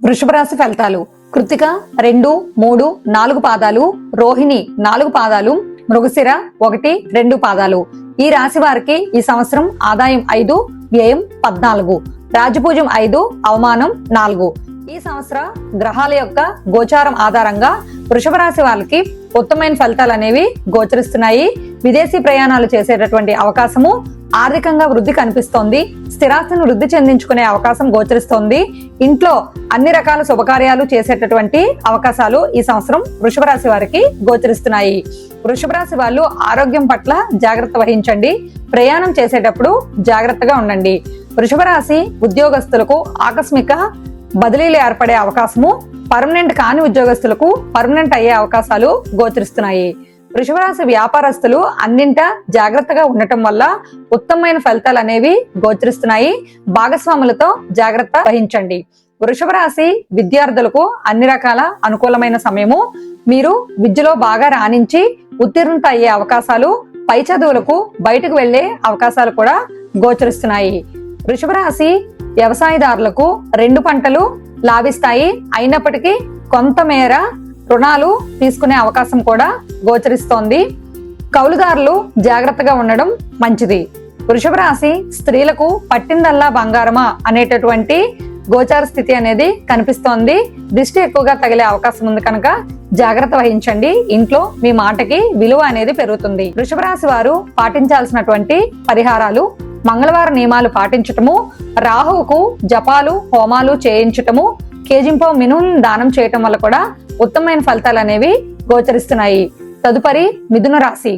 వృషభ రాశి ఫలితాలు. కృత్తిక 2, 3, 4 పాదాలు, రోహిణి 4 పాదాలు, మృగశిర 1, 2 పాదాలు. ఈ రాశి వారికి ఈ సంవత్సరం ఆదాయం 5, వ్యయం 14, రాజపూజ్యం 5, అవమానం 4. ఈ సంవత్సర గ్రహాల యొక్క గోచారం ఆధారంగా వృషభ రాశి వాళ్ళకి ఉత్తమమైన ఫలితాలు అనేవి గోచరిస్తున్నాయి. విదేశీ ప్రయాణాలు చేసేటటువంటి అవకాశము, ఆర్థికంగా వృద్ధి కనిపిస్తోంది. స్థిరాస్తిని వృద్ధి చెందించుకునే అవకాశం గోచరిస్తోంది. ఇంట్లో అన్ని రకాల శుభకార్యాలు చేసేటటువంటి అవకాశాలు ఈ సంవత్సరం వృషభ రాశి వారికి గోచరిస్తున్నాయి. వృషభ రాశి వాళ్ళు ఆరోగ్యం పట్ల జాగ్రత్త వహించండి. ప్రయాణం చేసేటప్పుడు జాగ్రత్తగా ఉండండి. వృషభ రాశి ఉద్యోగస్తులకు ఆకస్మిక బదిలీలు ఏర్పడే అవకాశము, పర్మనెంట్ కాని ఉద్యోగస్తులకు పర్మనెంట్ అయ్యే అవకాశాలు గోచరిస్తున్నాయి. వృషభ రాశి వ్యాపారస్తులు అన్నింటా జాగ్రత్తగా ఉండటం వల్ల ఉత్తమమైన ఫలితాలు అనేవి గోచరిస్తున్నాయి. భాగస్వాములతో జాగ్రత్త వహించండి. వృషభ రాశి విద్యార్థులకు అన్ని రకాల అనుకూలమైన సమయము. మీరు విద్యలో బాగా రాణించి ఉత్తీర్ణత అయ్యే అవకాశాలు, పై చదువులకు బయటకు వెళ్లే అవకాశాలు కూడా గోచరిస్తున్నాయి. వృషభ రాశి వ్యవసాయదారులకు 2 పంటలు లాభిస్తాయి. అయినప్పటికీ కొంతమేర రుణాలు తీసుకునే అవకాశం కూడా గోచరిస్తోంది. కౌలుదారులు జాగ్రత్తగా ఉండడం మంచిది. వృషభ రాశి స్త్రీలకు పట్టిందల్లా బంగారమా అనేటటువంటి గోచార స్థితి అనేది కనిపిస్తోంది. దిష్టి ఎక్కువగా తగిలే అవకాశం ఉంది కనుక జాగ్రత్త వహించండి. ఇంట్లో మీ మాటకి విలువ అనేది పెరుగుతుంది. వృషభ రాశి వారు పాటించాల్సినటువంటి పరిహారాలు: మంగళవారం నియమాలు పాటించటము, రాహువుకు జపాలు హోమాలు చేయించటము, కేజింపో మినుములను దానం చేయటం వల్ల కూడా ఉత్తమమైన ఫలితాలు అనేవి గోచరిస్తున్నాయి. తదుపరి మిథున రాశి.